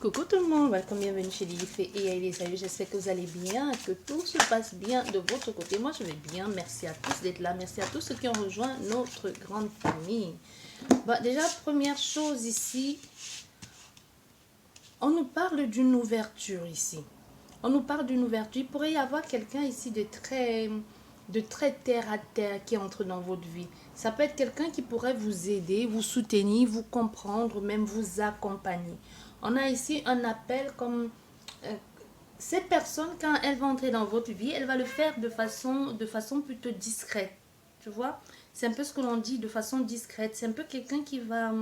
Coucou tout le monde, welcome, bienvenue chez Lily Fée et Aïe les amis, j'espère que vous allez bien, que tout se passe bien de votre côté. Moi je vais bien, merci à tous d'être là, merci à tous ceux qui ont rejoint notre grande famille. Bon, déjà, première chose ici, on nous parle d'une ouverture ici. On nous parle d'une ouverture, il pourrait y avoir quelqu'un ici de très terre à terre qui entre dans votre vie. Ça peut être quelqu'un qui pourrait vous aider, vous soutenir, vous comprendre, même vous accompagner. On a ici un appel comme cette personne, quand elle va entrer dans votre vie, elle va le faire de façon plutôt discrète. Tu vois, c'est un peu ce que l'on dit, de façon discrète. C'est un peu quelqu'un qui va...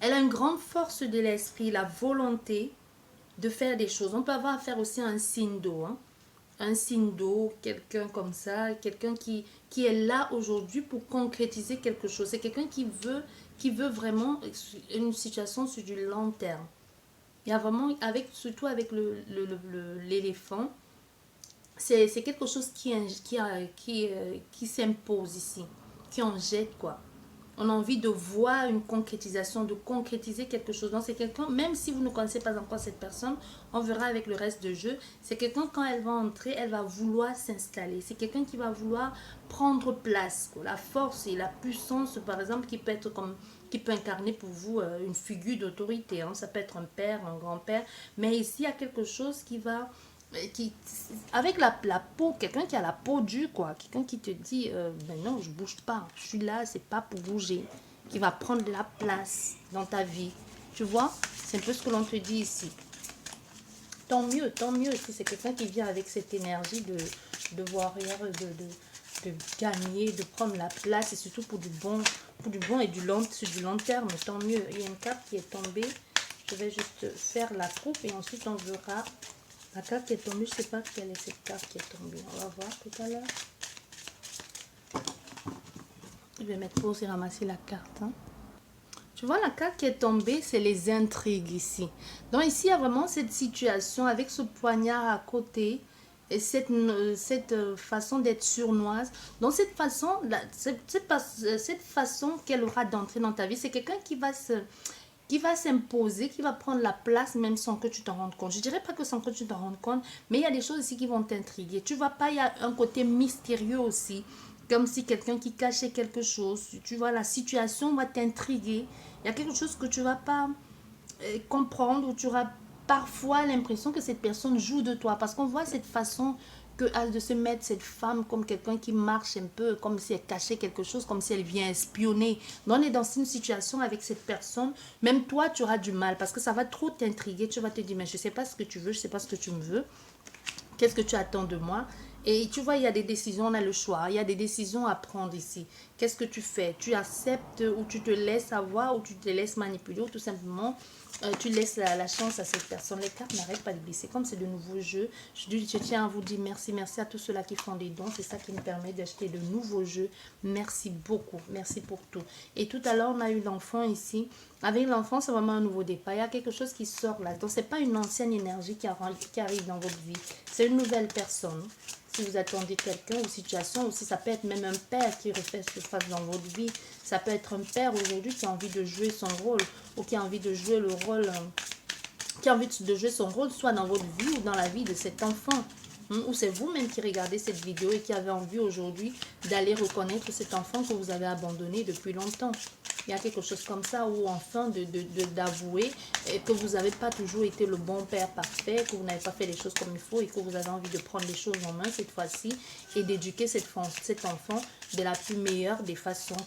Elle a une grande force de l'esprit, la volonté de faire des choses. On peut avoir affaire aussi à un signe d'eau, hein. Un signe d'eau, quelqu'un comme ça, quelqu'un qui est là aujourd'hui pour concrétiser quelque chose. C'est quelqu'un qui veut vraiment une situation sur du long terme. Il y a vraiment, surtout avec l'éléphant, c'est quelque chose qui s'impose ici, qui en jette quoi. On a envie de voir une concrétisation, de concrétiser quelque chose. Donc c'est quelqu'un, même si vous ne connaissez pas encore cette personne, on verra avec le reste du jeu, c'est quelqu'un quand elle va entrer, elle va vouloir s'installer. C'est quelqu'un qui va vouloir prendre place, quoi. La force et la puissance, par exemple, qui peut incarner pour vous une figure d'autorité, hein. Ça peut être un père, un grand-père, mais ici il y a quelque chose qui, avec la peau, quelqu'un qui a la peau dure, quoi, quelqu'un qui te dit ben non, je bouge pas, je suis là, c'est pas pour bouger, qui va prendre de la place dans ta vie, tu vois, c'est un peu ce que l'on te dit ici. Tant mieux si c'est quelqu'un qui vient avec cette énergie de warrior, de gagner, de prendre la place, et surtout pour du bon et sur du long terme, tant mieux. Il y a une carte qui est tombée, je vais juste faire la coupe et ensuite on verra. La carte qui est tombée, je ne sais pas quelle est cette carte qui est tombée. On va voir tout à l'heure. Je vais mettre pause et ramasser la carte. Hein. Tu vois, la carte qui est tombée, c'est les intrigues ici. Donc ici, il y a vraiment cette situation avec ce poignard à côté et cette façon d'être sournoise. Donc cette façon qu'elle aura d'entrer dans ta vie, c'est quelqu'un qui va s'imposer, qui va prendre la place même sans que tu t'en rendes compte. Je dirais pas que sans que tu t'en rendes compte, mais il y a des choses ici qui vont t'intriguer. Tu vois pas, il y a un côté mystérieux aussi, comme si quelqu'un qui cachait quelque chose. Tu vois, la situation va t'intriguer. Il y a quelque chose que tu vas pas comprendre ou tu auras parfois l'impression que cette personne joue de toi parce qu'on voit cette façon de se mettre cette femme comme quelqu'un qui marche un peu comme si elle cachait quelque chose, comme si elle vient espionner. Donc on est dans une situation avec cette personne, même toi tu auras du mal parce que ça va trop t'intriguer, tu vas te dire mais je sais pas ce que tu veux, je sais pas ce que tu me veux, qu'est-ce que tu attends de moi? Et tu vois, il y a des décisions, on a le choix. Il y a des décisions à prendre ici. Qu'est-ce que tu fais? Tu acceptes ou tu te laisses avoir ou tu te laisses manipuler ou tout simplement tu laisses la chance à cette personne. Les cartes n'arrêtent pas de glisser. Comme c'est de nouveaux jeux, je tiens à vous dire merci. Merci à tous ceux-là qui font des dons. C'est ça qui nous permet d'acheter de nouveaux jeux. Merci beaucoup. Merci pour tout. Et tout à l'heure, on a eu l'enfant ici. Avec l'enfant, c'est vraiment un nouveau départ. Il y a quelque chose qui sort là. Donc, ce n'est pas une ancienne énergie qui arrive dans votre vie. C'est une nouvelle personne. Si vous attendez quelqu'un ou situation, aussi ça peut être même un père qui refait surface dans votre vie. Ça peut être un père aujourd'hui qui a envie de jouer son rôle ou qui a envie de jouer le rôle, qui a envie de jouer son rôle soit dans votre vie ou dans la vie de cet enfant. Ou c'est vous-même qui regardez cette vidéo et qui avez envie aujourd'hui d'aller reconnaître cet enfant que vous avez abandonné depuis longtemps. Il y a quelque chose comme ça où enfin d'avouer que vous n'avez pas toujours été le bon père parfait, que vous n'avez pas fait les choses comme il faut et que vous avez envie de prendre les choses en main cette fois-ci et d'éduquer cet enfant de la plus meilleure des façons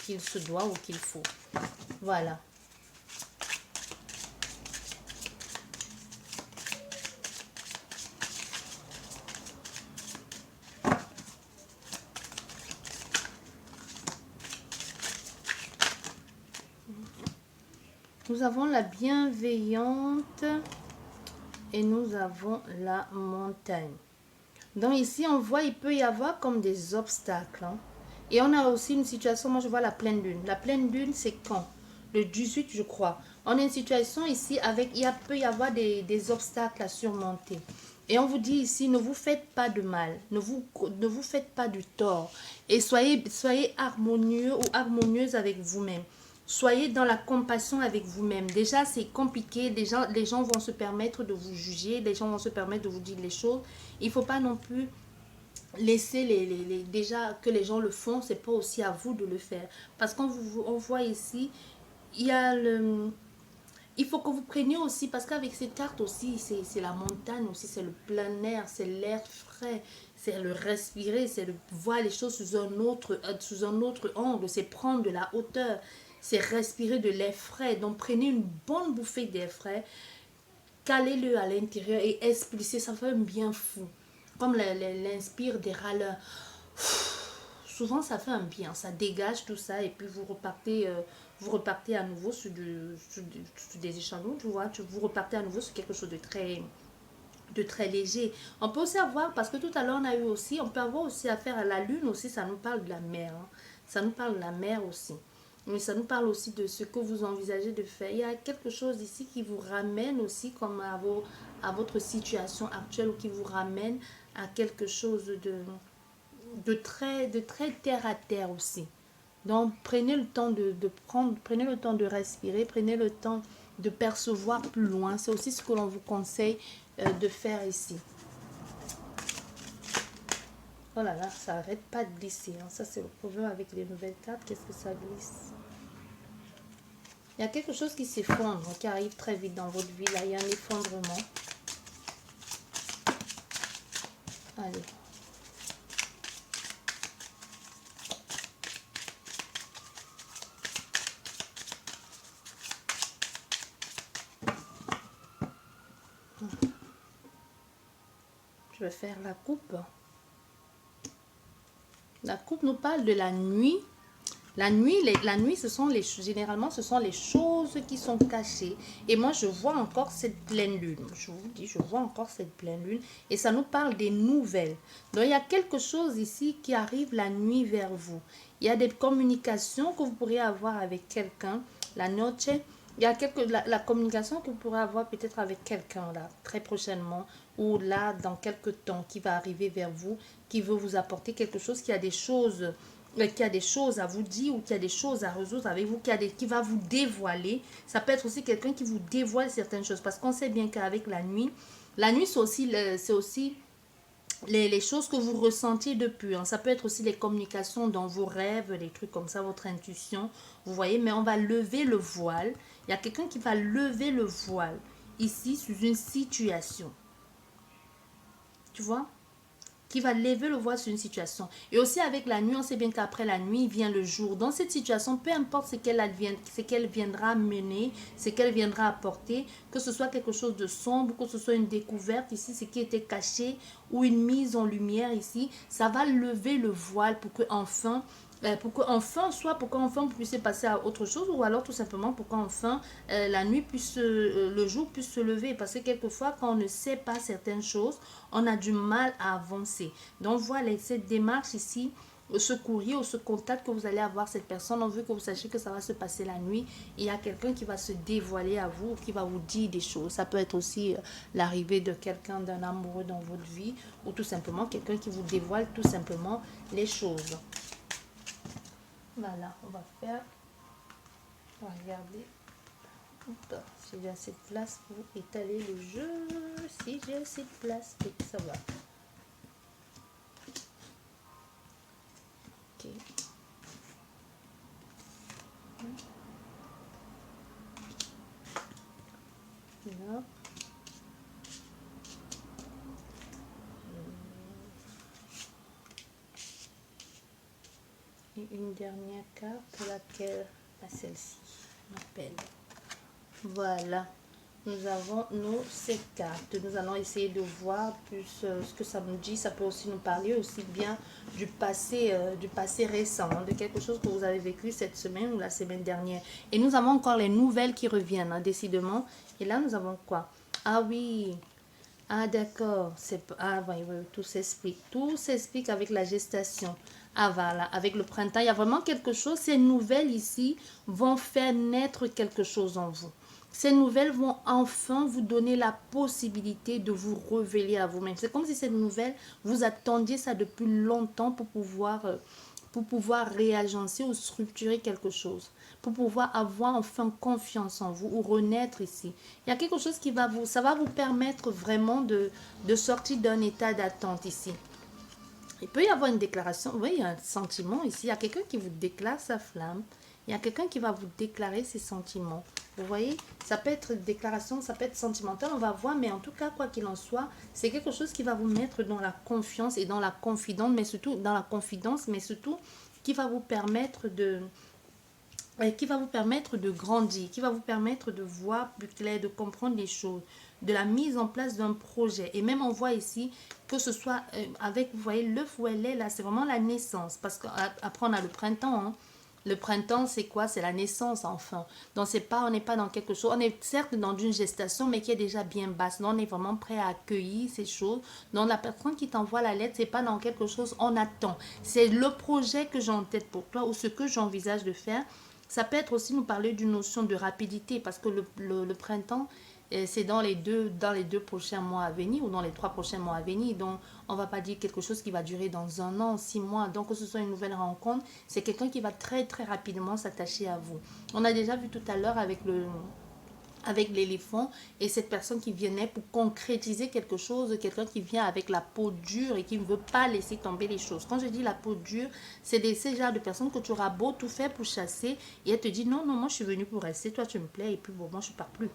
qu'il se doit ou qu'il faut. Voilà. Nous avons la bienveillante et nous avons la montagne. Donc ici, on voit, il peut y avoir comme des obstacles. Hein. Et on a aussi une situation, moi je vois la pleine lune. La pleine lune, c'est quand? Le 18, je crois. On a une situation ici avec, peut y avoir des obstacles à surmonter. Et on vous dit ici, ne vous faites pas de mal, ne vous faites pas du tort. Et soyez harmonieux ou harmonieuse avec vous-même. Soyez dans la compassion avec vous-même. Déjà, c'est compliqué. Les gens vont se permettre de vous juger. Les gens vont se permettre de vous dire les choses. Il ne faut pas non plus laisser déjà que les gens le font. C'est pas aussi à vous de le faire. Parce qu'on on voit ici, il y a le... Il faut que vous preniez aussi, parce qu'avec cette carte aussi, c'est la montagne aussi, c'est le plein air, c'est l'air frais, c'est le respirer, c'est de voir les choses sous un autre angle, c'est prendre de la hauteur, c'est respirer de l'air frais. Donc prenez une bonne bouffée d'air frais, calez-le à l'intérieur et expulsez, ça fait un bien fou. Comme l'inspire des râleurs. Souvent ça fait un bien, ça dégage tout ça et puis vous repartez à nouveau sur des échelons, tu vois, vous repartez à nouveau sur quelque chose de très léger. On peut aussi avoir, parce que tout à l'heure on a eu aussi, on peut avoir aussi affaire à la lune aussi, ça nous parle de la mer, hein. Ça nous parle de la mer aussi. Mais ça nous parle aussi de ce que vous envisagez de faire. Il y a quelque chose ici qui vous ramène aussi comme à votre situation actuelle ou qui vous ramène à quelque chose de très terre à terre aussi. Donc prenez le temps prenez le temps de respirer, prenez le temps de percevoir plus loin. C'est aussi ce que l'on vous conseille de faire ici. Oh là là, ça arrête pas de glisser, hein. Ça c'est le problème avec les nouvelles cartes. Qu'est-ce que ça glisse? Il y a quelque chose qui s'effondre, qui arrive très vite dans votre vie. Là, il y a un effondrement. Allez. Je vais faire la coupe. La coupe nous parle de la nuit. La nuit, généralement, ce sont les choses qui sont cachées. Et moi, je vois encore cette pleine lune. Je vous dis, je vois encore cette pleine lune. Et ça nous parle des nouvelles. Donc, il y a quelque chose ici qui arrive la nuit vers vous. Il y a des communications que vous pourriez avoir avec quelqu'un. La noche, il y a la communication que vous pourrez avoir peut-être avec quelqu'un là, très prochainement. Ou là, dans quelques temps, qui va arriver vers vous, qui veut vous apporter quelque chose, qui a des choses à vous dire ou qui a des choses à résoudre avec vous, qui va vous dévoiler. Ça peut être aussi quelqu'un qui vous dévoile certaines choses. Parce qu'on sait bien qu'avec la nuit c'est aussi, les choses que vous ressentiez depuis, hein. Ça peut être aussi les communications dans vos rêves, les trucs comme ça, votre intuition. Vous voyez, mais on va lever le voile. Il y a quelqu'un qui va lever le voile ici sous une situation. Tu vois? Qui va lever le voile sur une situation. Et aussi avec la nuit, on sait bien qu'après la nuit vient le jour. Dans cette situation, peu importe ce qu'elle viendra mener, ce qu'elle viendra apporter, que ce soit quelque chose de sombre, que ce soit une découverte ici, ce qui était caché, ou une mise en lumière ici, ça va lever le voile pour que enfin vous puissiez passer à autre chose, ou alors tout simplement pour qu'enfin la nuit le jour puisse se lever, parce que quelquefois quand on ne sait pas certaines choses, on a du mal à avancer. Donc voilà, cette démarche ici, ce courrier ou ce contact que vous allez avoir cette personne, on veut que vous sachiez que ça va se passer la nuit. Il y a quelqu'un qui va se dévoiler à vous, qui va vous dire des choses. Ça peut être aussi l'arrivée de quelqu'un, d'un amoureux dans votre vie, ou tout simplement quelqu'un qui vous dévoile tout simplement les choses. Voilà, on va faire, on va regarder si j'ai assez de place pour étaler le jeu. Si j'ai assez de place, oui, ça va. Ok. Là. Et une dernière carte, laquelle? Celle-ci, m'appelle. Voilà, nous avons nos 7 cartes. Nous allons essayer de voir plus ce que ça nous dit. Ça peut aussi nous parler aussi bien du passé récent, hein, de quelque chose que vous avez vécu cette semaine ou la semaine dernière. Et nous avons encore les nouvelles qui reviennent, hein, décidément. Et là, nous avons quoi? Ah oui, ah d'accord, oui, oui, tout s'explique. Tout s'explique avec la gestation. Ah voilà, avec le printemps, il y a vraiment quelque chose. Ces nouvelles ici vont faire naître quelque chose en vous. Ces nouvelles vont enfin vous donner la possibilité de vous révéler à vous-même. C'est comme si cette nouvelle, vous attendiez ça depuis longtemps pour pour pouvoir réagencer ou structurer quelque chose, pour pouvoir avoir enfin confiance en vous ou renaître ici. Il y a quelque chose qui va ça va vous permettre vraiment de sortir d'un état d'attente ici. Il peut y avoir une déclaration, oui, il y a un sentiment ici, il y a quelqu'un qui vous déclare sa flamme, il y a quelqu'un qui va vous déclarer ses sentiments. Vous voyez, ça peut être déclaration, ça peut être sentimental, on va voir, mais en tout cas, quoi qu'il en soit, c'est quelque chose qui va vous mettre dans la confiance et dans la confidence, mais surtout dans la confidence, mais surtout qui va vous permettre de grandir, qui va vous permettre de voir plus clair, de comprendre les choses, de la mise en place d'un projet. Et même on voit ici que ce soit avec, vous voyez, l'œuf où elle est là, c'est vraiment la naissance. Parce qu'après on a le printemps, hein. Le printemps, c'est quoi? C'est la naissance, enfin. Donc, on n'est pas dans quelque chose. On est certes dans une gestation, mais qui est déjà bien basse. Donc, on est vraiment prêt à accueillir ces choses. Donc, la personne qui t'envoie la lettre, c'est pas dans quelque chose, on attend. C'est le projet que j'ai en tête pour toi ou ce que j'envisage de faire. Ça peut être aussi nous parler d'une notion de rapidité parce que le printemps, c'est dans les deux prochains mois à venir ou dans les 3 prochains mois à venir. Donc, on ne va pas dire quelque chose qui va durer dans 1 an, 6 mois. Donc, que ce soit une nouvelle rencontre, c'est quelqu'un qui va très, très rapidement s'attacher à vous. On a déjà vu tout à l'heure avec l'éléphant et cette personne qui venait pour concrétiser quelque chose, quelqu'un qui vient avec la peau dure et qui ne veut pas laisser tomber les choses. Quand je dis la peau dure, c'est ces genres de personnes que tu auras beau tout faire pour chasser et elle te dit non, non, moi je suis venue pour rester, toi tu me plais et puis bon, moi je ne pars plus.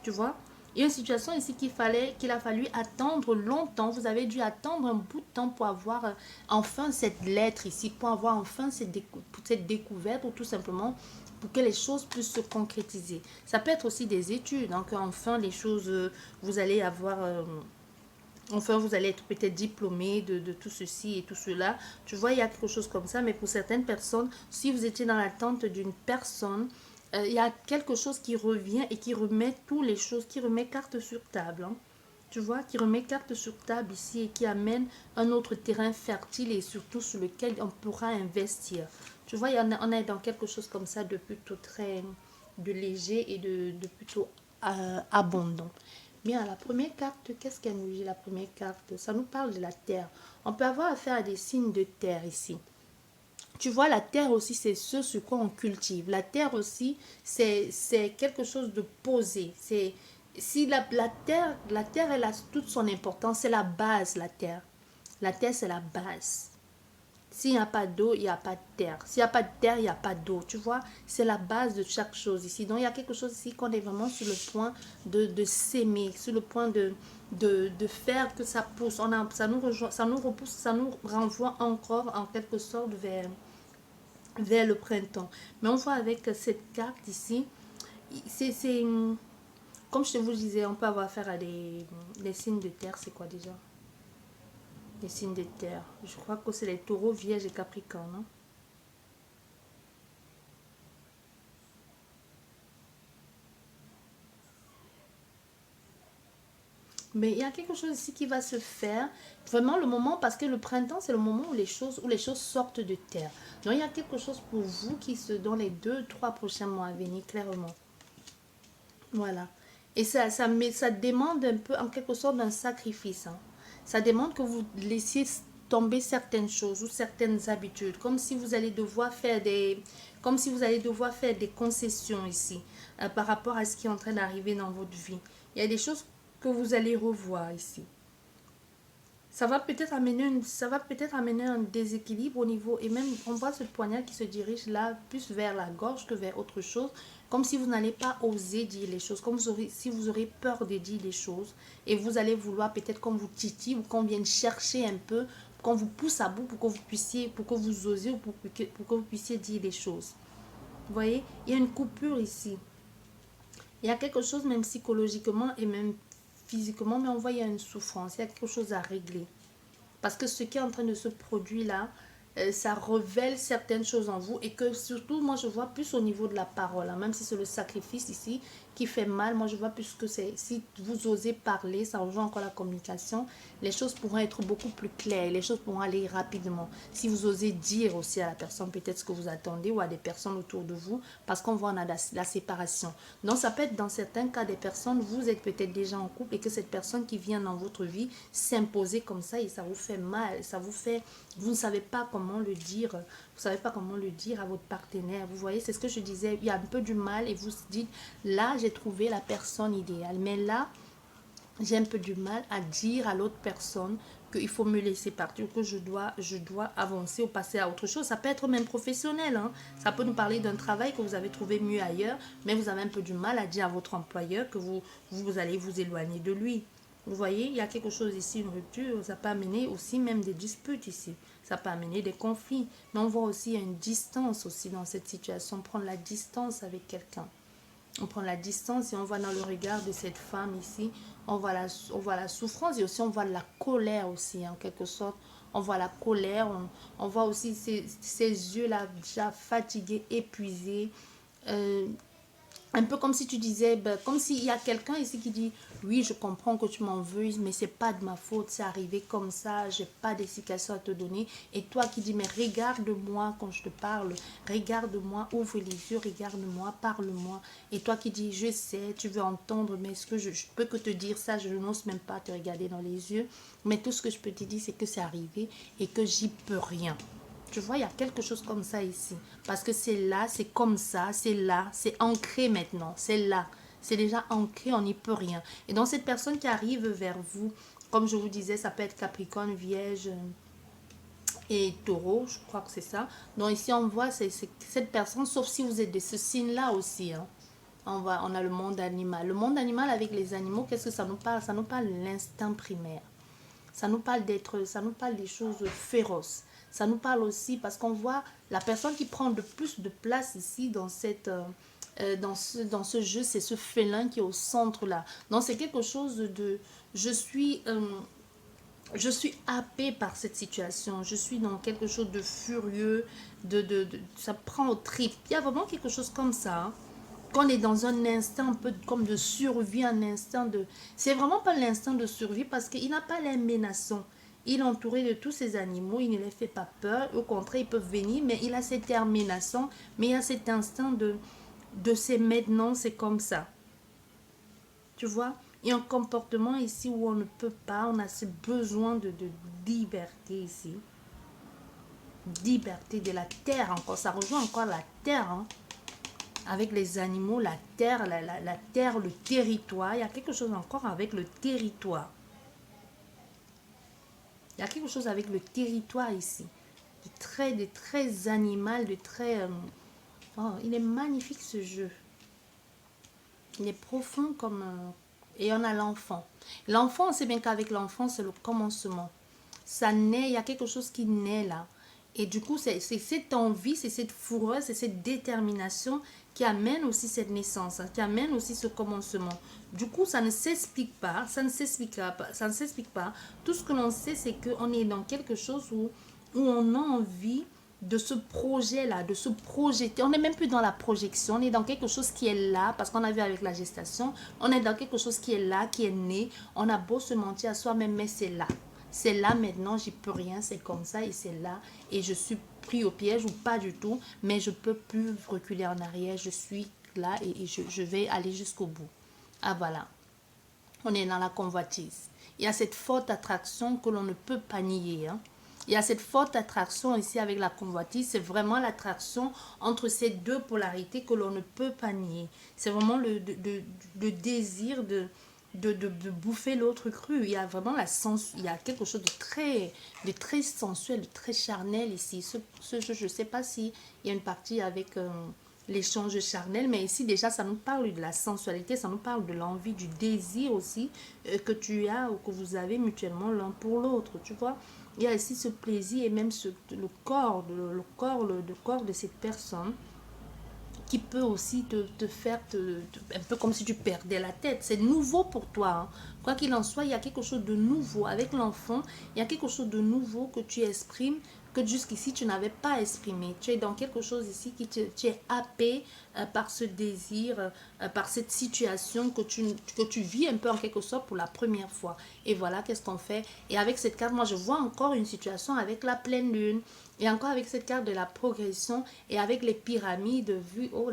Tu vois? Il y a une situation ici qu'il a fallu attendre longtemps. Vous avez dû attendre un bout de temps pour avoir enfin cette lettre ici, pour avoir enfin cette découverte ou tout simplement pour que les choses puissent se concrétiser. Ça peut être aussi des études. Donc, enfin, les choses, vous allez avoir... enfin, vous allez être peut-être diplômé de tout ceci et tout cela. Tu vois, il y a quelque chose comme ça. Mais pour certaines personnes, si vous étiez dans l'attente d'une personne, il y a quelque chose qui revient et qui remet toutes les choses, qui remet carte sur table. Hein. Tu vois, qui remet carte sur table ici et qui amène un autre terrain fertile et surtout sur lequel on pourra investir. Tu vois, on est dans quelque chose comme ça de plutôt très de léger et de plutôt abondant. Bien, la première carte, qu'est-ce qu'elle nous dit, la première carte? Ça nous parle de la terre. On peut avoir affaire à des signes de terre ici. Tu vois, la terre aussi, c'est ce sur quoi on cultive. La terre aussi, c'est quelque chose de posé. C'est si la terre, elle a toute son importance. C'est la base, la terre. La terre, c'est la base. S'il n'y a pas d'eau, il n'y a pas de terre. S'il n'y a pas de terre, il n'y a pas d'eau. Tu vois, c'est la base de chaque chose ici. Donc, il y a quelque chose ici qu'on est vraiment sur le point de s'aimer, sur le point de faire que ça pousse. Ça nous rejoint, ça nous repousse, ça nous renvoie encore en quelque sorte vers le printemps. Mais on voit avec cette carte ici, c'est comme je vous disais, on peut avoir affaire à des signes de terre. C'est quoi déjà? Les signes de terre. Je crois que c'est les taureaux, vierges et capricornes. Hein? Mais il y a quelque chose ici qui va se faire. Vraiment le moment, parce que le printemps, c'est le moment où les choses sortent de terre. Donc il y a quelque chose pour vous qui se dans les 2-3 prochains mois à venir, clairement. Voilà. Et ça demande un peu, en quelque sorte, d'un sacrifice. Hein. Ça demande que vous laissiez tomber certaines choses ou certaines habitudes, comme si vous allez devoir faire des concessions ici par rapport à ce qui est en train d'arriver dans votre vie. Il y a des choses que vous allez revoir ici. Ça va peut-être amener un déséquilibre au niveau, et même on voit ce poignard qui se dirige là plus vers la gorge que vers autre chose, comme si vous n'allez pas oser dire les choses, comme si vous aurez peur de dire les choses, et vous allez vouloir peut-être qu'on vous titille ou qu'on vienne chercher un peu, qu'on vous pousse à bout pour que vous puissiez, pour que vous osiez ou pour que vous puissiez dire les choses. Vous voyez, il y a une coupure ici. Il y a quelque chose même psychologiquement et même physiquement, mais on voit qu'il y a une souffrance, il y a quelque chose à régler. Parce que ce qui est en train de se produire là, ça révèle certaines choses en vous et que surtout, moi je vois plus au niveau de la parole, hein, même si c'est le sacrifice ici qui fait mal, moi je vois plus que c'est, si vous osez parler, ça rejoint encore la communication, les choses pourront être beaucoup plus claires, les choses pourront aller rapidement. Si vous osez dire aussi à la personne peut-être ce que vous attendez ou à des personnes autour de vous, parce qu'on voit on a la séparation. Donc ça peut être dans certains cas des personnes, vous êtes peut-être déjà en couple et que cette personne qui vient dans votre vie s'imposer comme ça et ça vous fait mal, ça vous fait, vous ne savez pas comment comment le dire, vous savez pas comment le dire à votre partenaire. Vous voyez, c'est ce que je disais, il y a un peu du mal et vous dites, là, j'ai trouvé la personne idéale. Mais là, j'ai un peu du mal à dire à l'autre personne qu'il faut me laisser partir, que je dois avancer ou passer à autre chose. Ça peut être même professionnel, hein. Ça peut nous parler d'un travail que vous avez trouvé mieux ailleurs, mais vous avez un peu du mal à dire à votre employeur que vous allez vous éloigner de lui. Vous voyez, il y a quelque chose ici, une rupture, ça peut amener aussi même des disputes ici. Ça peut amener des conflits. Mais on voit aussi une distance aussi dans cette situation, prendre la distance avec quelqu'un. On prend la distance et on voit dans le regard de cette femme ici, on voit la souffrance et aussi on voit la colère aussi, en quelque sorte. On voit la colère, on voit aussi ces yeux-là déjà fatigués, épuisés. Euh, un peu comme si tu disais, ben, comme s'il y a quelqu'un ici qui dit, oui, je comprends que tu m'en veuilles, mais c'est pas de ma faute, c'est arrivé comme ça, j'ai pas d'explication à te donner. Et toi qui dis, mais regarde-moi quand je te parle, regarde-moi, ouvre les yeux, regarde-moi, parle-moi. Et toi qui dis, je sais, tu veux entendre, mais est-ce que je peux que te dire ça, je n'ose même pas te regarder dans les yeux. Mais tout ce que je peux te dire, c'est que c'est arrivé et que j'y peux rien. Tu vois, il y a quelque chose comme ça ici. Parce que c'est là, c'est comme ça, c'est là, c'est ancré maintenant, c'est là. C'est déjà ancré, on n'y peut rien. Et donc cette personne qui arrive vers vous, comme je vous disais, ça peut être Capricorne, Vierge et Taureau, je crois que c'est ça. Donc ici on voit cette personne, sauf si vous êtes de ce signe-là aussi, hein. On a le monde animal. Le monde animal avec les animaux, qu'est-ce que ça nous parle? Ça nous parle de l'instinct primaire. Ça nous parle des choses féroces. Ça nous parle aussi parce qu'on voit la personne qui prend de plus de place ici dans ce jeu, c'est ce félin qui est au centre là. Donc c'est quelque chose de, je suis, je suis happée par cette situation. Je suis dans quelque chose de furieux, ça prend aux tripes. Il y a vraiment quelque chose comme ça, hein. Qu'on est dans un instant un peu comme de survie, un instant de... C'est vraiment pas l'instant de survie parce qu'il n'a pas l'air menaçant. Il est entouré de tous ces animaux, il ne les fait pas peur. Au contraire, ils peuvent venir, mais il a cet air menaçant. Mais il y a cet instant de c'est maintenant, c'est comme ça. Tu vois? Il y a un comportement ici où on ne peut pas, on a ce besoin de liberté ici. Liberté de la terre encore, ça rejoint encore la terre, hein. Avec les animaux, la terre, la terre, le territoire. Il y a quelque chose encore avec le territoire. Il y a quelque chose avec le territoire ici. De très animal, de très... Oh, il est magnifique ce jeu. Il est profond comme... Et on a l'enfant. L'enfant, on sait bien qu'avec l'enfant, c'est le commencement. Ça naît, il y a quelque chose qui naît là. Et du coup, c'est cette envie, c'est cette fureur, c'est cette détermination qui amène aussi cette naissance, hein, qui amène aussi ce commencement. Du coup, ça ne s'explique pas, ça ne s'expliquera pas, ça ne s'explique pas. Tout ce que l'on sait, c'est qu'on est dans quelque chose où on a envie de ce projet-là, de se projeter. On n'est même plus dans la projection, on est dans quelque chose qui est là, parce qu'on a vu avec la gestation, on est dans quelque chose qui est là, qui est né. On a beau se mentir à soi-même, mais c'est là. C'est là maintenant, j'y peux rien, c'est comme ça et c'est là. Et je suis pris au piège ou pas du tout, mais je peux plus reculer en arrière. Je suis là et je vais aller jusqu'au bout. Ah voilà, on est dans la convoitise. Il y a cette forte attraction que l'on ne peut pas nier, hein. Il y a cette forte attraction ici avec la convoitise. C'est vraiment l'attraction entre ces deux polarités que l'on ne peut pas nier. C'est vraiment le désir de bouffer l'autre cru. Il y a vraiment il y a quelque chose de très sensuel, de très charnel ici. Ce jeu, je ne sais pas s'il y a une partie avec l'échange charnel, mais ici déjà ça nous parle de la sensualité, ça nous parle de l'envie, du désir aussi que tu as ou que vous avez mutuellement l'un pour l'autre, tu vois. Il y a ici ce plaisir et même le corps de cette personne qui peut aussi te faire un peu comme si tu perdais la tête. C'est nouveau pour toi, hein. Quoi qu'il en soit, il y a quelque chose de nouveau. Avec l'enfant, il y a quelque chose de nouveau que tu exprimes que jusqu'ici tu n'avais pas exprimé. Tu es dans quelque chose ici tu es happé par ce désir, par cette situation que tu vis un peu en quelque sorte pour la première fois. Et voilà, qu'est-ce qu'on fait? Et avec cette carte, moi je vois encore une situation avec la pleine lune. Et encore avec cette carte de la progression et avec les pyramides vues. Oh,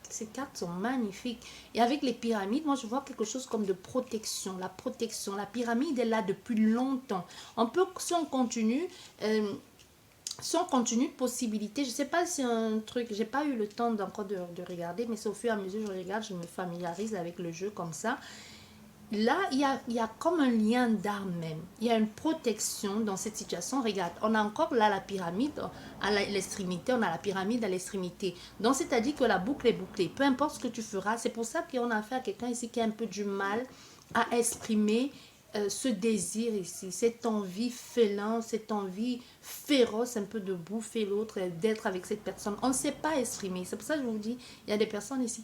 ces cartes sont magnifiques. Et avec les pyramides, moi je vois quelque chose comme de protection. La protection, la pyramide est là depuis longtemps. On peut, si on continue... Sans contenu de possibilités. Je sais pas si un truc, j'ai pas eu le temps encore de regarder, mais c'est au fur et à mesure que je regarde, je me familiarise avec le jeu comme ça. Là, il y a comme un lien d'âme même. Il y a une protection dans cette situation. Regarde, on a encore là la pyramide à l'extrémité. On a la pyramide à l'extrémité. Donc, c'est-à-dire que la boucle est bouclée. Peu importe ce que tu feras. C'est pour ça qu'on a affaire à quelqu'un ici qui a un peu du mal à exprimer ce désir ici. Cette envie félin, cette envie féroce un peu de bouffer l'autre, d'être avec cette personne. On ne sait pas exprimer. C'est pour ça que je vous dis, il y a des personnes ici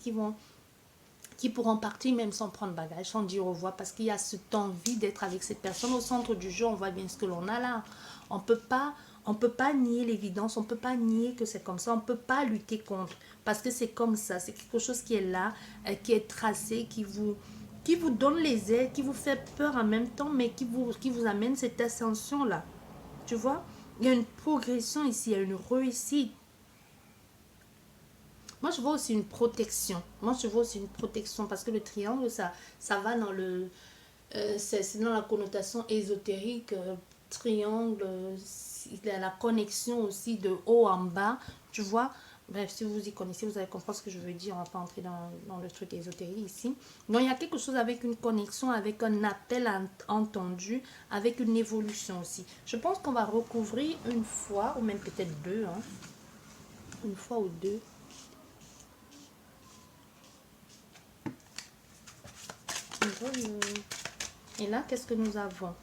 qui pourront partir même sans prendre bagage, sans dire au revoir, parce qu'il y a cette envie d'être avec cette personne. Au centre du jeu, on voit bien ce que l'on a là. On peut pas nier l'évidence, on peut pas nier que c'est comme ça, on peut pas lutter contre, parce que c'est comme ça, c'est quelque chose qui est là, qui est tracé, qui vous donne les ailes, qui vous fait peur en même temps, mais qui vous amène cette ascension-là. Tu vois, il y a une progression ici, il y a une réussite. Moi, je vois aussi une protection. Moi, je vois aussi une protection parce que le triangle, ça va dans le... c'est dans la connotation ésotérique. Triangle, il y a la connexion aussi de haut en bas. Tu vois? Bref, si vous y connaissez, vous allez comprendre ce que je veux dire. On ne va pas entrer dans le truc ésotérique ici. Donc, il y a quelque chose avec une connexion, avec un appel entendu, avec une évolution aussi. Je pense qu'on va recouvrir une fois, ou même peut-être deux. Hein, une fois ou deux. Et là, qu'est-ce que nous avons?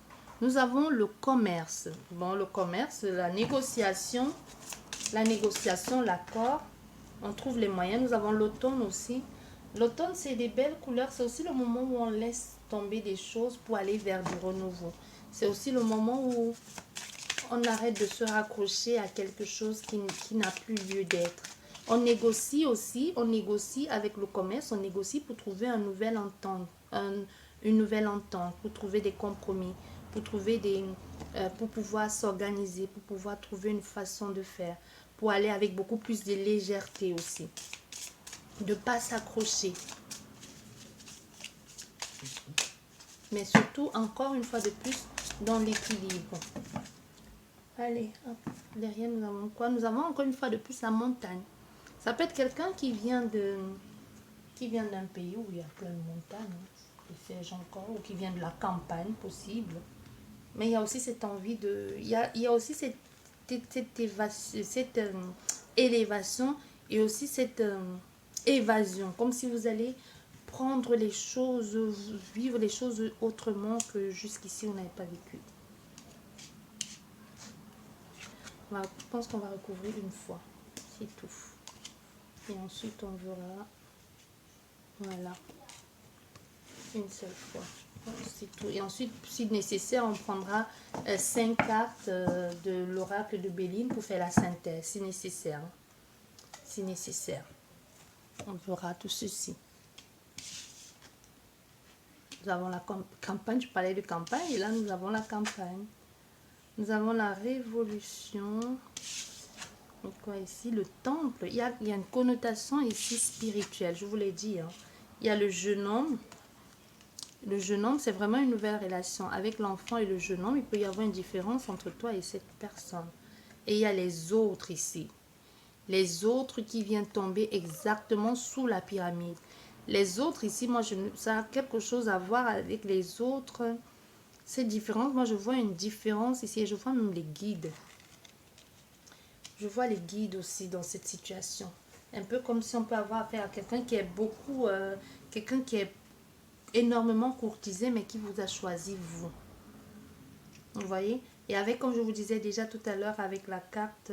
Nous avons le commerce. Bon, le commerce, la négociation, l'accord. On trouve les moyens. Nous avons l'automne aussi. L'automne, c'est des belles couleurs. C'est aussi le moment où on laisse tomber des choses pour aller vers du renouveau. C'est aussi le moment où on arrête de se raccrocher à quelque chose qui n'a plus lieu d'être. On négocie aussi, on négocie avec le commerce, on négocie pour trouver une nouvelle entente, pour trouver des compromis, pour pouvoir s'organiser, pour pouvoir trouver une façon de faire, pour aller avec beaucoup plus de légèreté aussi, de ne pas s'accrocher. Mais surtout, encore une fois de plus, dans l'équilibre. Allez, hop, derrière nous avons quoi? Nous avons encore une fois de plus la montagne. Ça peut être quelqu'un qui vient d'un pays où il y a plein de montagnes, des sièges encore, ou qui vient de la campagne, possible. Mais il y a aussi cette envie de... Il y a aussi cette élévation et aussi cette évasion. Comme si vous allez prendre les choses, vivre les choses autrement que jusqu'ici on n'avait pas vécu. Je pense qu'on va recouvrir une fois. C'est tout. Et ensuite, on verra. Voilà. Une seule fois. C'est tout. Et ensuite, si nécessaire, on prendra 5 cartes de l'oracle de Béline pour faire la synthèse, si nécessaire. Si nécessaire. On verra tout ceci. Nous avons la campagne, je parlais de campagne, et là, nous avons la campagne. Nous avons la révolution. Et quoi ici? Le temple. Il y a une connotation ici spirituelle, je vous l'ai dit. Hein. Il y a le jeune homme. Le jeune homme, c'est vraiment une nouvelle relation. Avec l'enfant et le jeune homme, il peut y avoir une différence entre toi et cette personne. Et il y a les autres ici. Les autres qui viennent tomber exactement sous la pyramide. Les autres ici, moi, ça a quelque chose à voir avec les autres. C'est différent. Moi, je vois une différence ici. Et je vois même les guides. Je vois les guides aussi dans cette situation. Un peu comme si on peut avoir affaire à quelqu'un qui est beaucoup... quelqu'un qui est énormément courtisé, mais qui vous a choisi, vous. Vous voyez? Et avec, comme je vous disais déjà tout à l'heure, avec la carte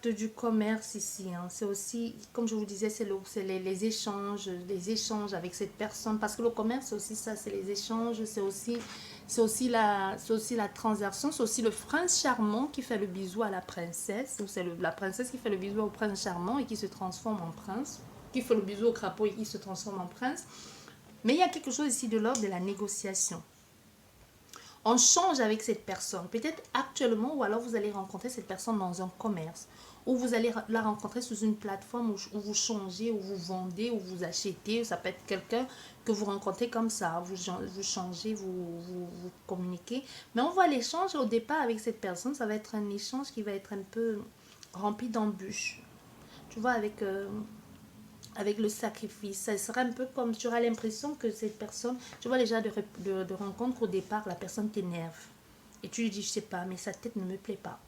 du commerce ici. Hein. C'est aussi, comme je vous disais, c'est les échanges avec cette personne. Parce que le commerce, c'est aussi ça, c'est les échanges, c'est aussi la transaction, c'est aussi le prince charmant qui fait le bisou à la princesse, ou c'est la princesse qui fait le bisou au prince charmant et qui se transforme en prince, qui fait le bisou au crapaud et qui se transforme en prince. Mais il y a quelque chose ici de l'ordre de la négociation. On change avec cette personne, peut-être actuellement, ou alors vous allez rencontrer cette personne dans un commerce. Ou vous allez la rencontrer sous une plateforme où vous changez, où vous vendez, où vous achetez. Ça peut être quelqu'un que vous rencontrez comme ça. Vous changez, vous communiquez. Mais on voit l'échange au départ avec cette personne. Ça va être un échange qui va être un peu rempli d'embûches. Tu vois, avec le sacrifice. Ça sera un peu comme tu auras l'impression que cette personne, tu vois déjà de rencontre au départ, la personne t'énerve. Et tu lui dis, je sais pas, mais sa tête ne me plaît pas.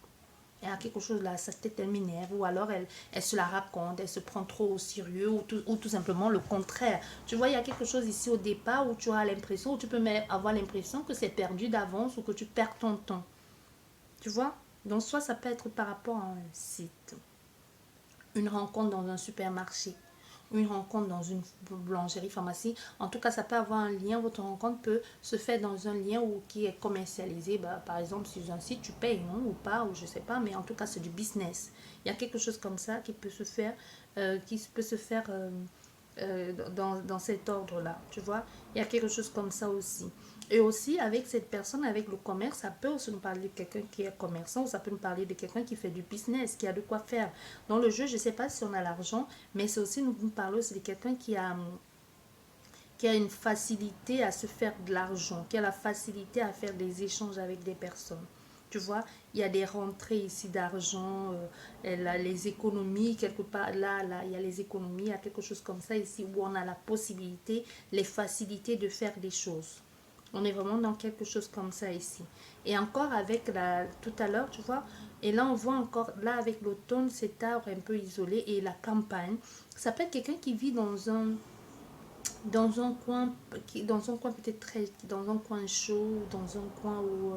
Il y a quelque chose là, sa tête elle m'énerve, ou alors elle se la raconte, elle se prend trop au sérieux, ou tout simplement le contraire. Tu vois, il y a quelque chose ici au départ où tu auras l'impression, où tu peux même avoir l'impression que c'est perdu d'avance ou que tu perds ton temps. Tu vois? Donc soit ça peut être par rapport à un site, une rencontre dans un supermarché, une rencontre dans une boulangerie, pharmacie. En tout cas, ça peut avoir un lien. Votre rencontre peut se faire dans un lien qui est commercialisé. Bah, par exemple, sur un site, tu payes, non, ou pas, ou je sais pas, mais en tout cas, c'est du business. Il y a quelque chose comme ça qui peut se faire dans cet ordre-là, tu vois. Il y a quelque chose comme ça aussi. Et aussi, avec cette personne, avec le commerce, ça peut aussi nous parler de quelqu'un qui est commerçant, ou ça peut nous parler de quelqu'un qui fait du business, qui a de quoi faire. Dans le jeu, je ne sais pas si on a l'argent, mais c'est aussi, nous parlons aussi de quelqu'un qui a une facilité à se faire de l'argent, qui a la facilité à faire des échanges avec des personnes. Tu vois, il y a des rentrées ici d'argent, les économies, quelque part, là, il y a les économies, il y a quelque chose comme ça ici où on a la possibilité, les facilités de faire des choses. On est vraiment dans quelque chose comme ça ici. Et encore avec tout à l'heure, tu vois, et là on voit encore, là avec l'automne, cet arbre un peu isolé et la campagne, ça peut être quelqu'un qui vit dans un coin peut-être dans un coin chaud, dans un coin où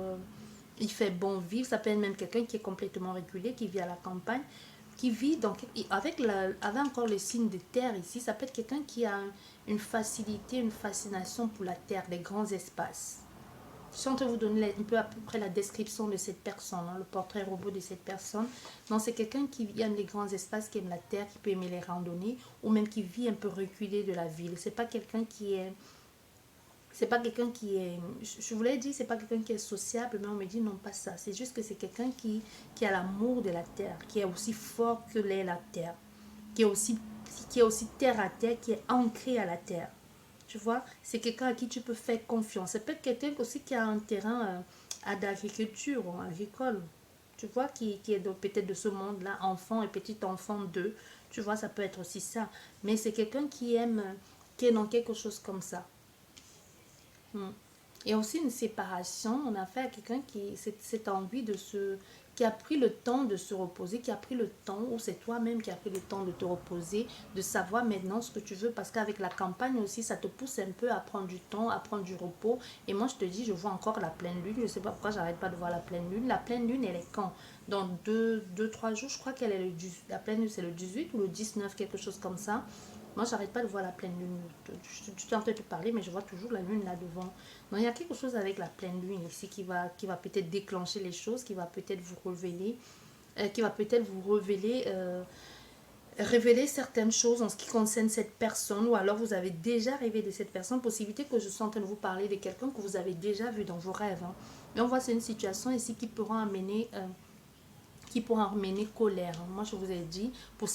il fait bon vivre. Ça peut être même quelqu'un qui est complètement reculé, qui vit à la campagne, qui vit avec encore le signe de terre ici. Ça peut être quelqu'un qui a une facilité, une fascination pour la terre, les grands espaces. Je suis en train de vous donner un peu à peu près la description de cette personne, hein, le portrait robot de cette personne. Donc c'est quelqu'un qui aime les grands espaces, qui aime la terre, qui peut aimer les randonnées, ou même qui vit un peu reculé de la ville. C'est pas quelqu'un qui est, je voulais dire, c'est pas quelqu'un qui est sociable, mais on me dit non, pas ça. C'est juste que c'est quelqu'un qui a l'amour de la terre, qui est aussi fort que l'est la terre, qui est aussi terre à terre, qui est ancré à la terre. Tu vois, c'est quelqu'un à qui tu peux faire confiance. C'est peut-être quelqu'un aussi qui a un terrain d'agriculture ou agricole. Tu vois, qui est peut-être de ce monde-là, enfant et petit enfant d'eux. Tu vois, ça peut être aussi ça. Mais c'est quelqu'un qui est dans quelque chose comme ça. Hmm. Et aussi une séparation, on a fait à quelqu'un cette envie qui a pris le temps de se reposer, qui a pris le temps, ou c'est toi-même qui a pris le temps de te reposer, de savoir maintenant ce que tu veux, parce qu'avec la campagne aussi, ça te pousse un peu à prendre du temps, à prendre du repos. Et moi, je te dis, je vois encore la pleine lune, je ne sais pas pourquoi j'arrête pas de voir la pleine lune. La pleine lune, elle est quand? Dans 3 jours, je crois qu'elle est la pleine lune, c'est le 18 ou le 19, quelque chose comme ça. Moi, j'arrête pas de voir la pleine lune. Tu t'es en train de te parler, mais je vois toujours la lune là devant. Donc, il y a quelque chose avec la pleine lune ici qui va peut-être déclencher les choses, qui va peut-être vous révéler, révéler certaines choses en ce qui concerne cette personne, ou alors vous avez déjà rêvé de cette personne. Possibilité que je sois en train de vous parler de quelqu'un que vous avez déjà vu dans vos rêves. Hein. Mais on voit c'est une situation ici qui pourra amener colère. Moi, je vous ai dit, pour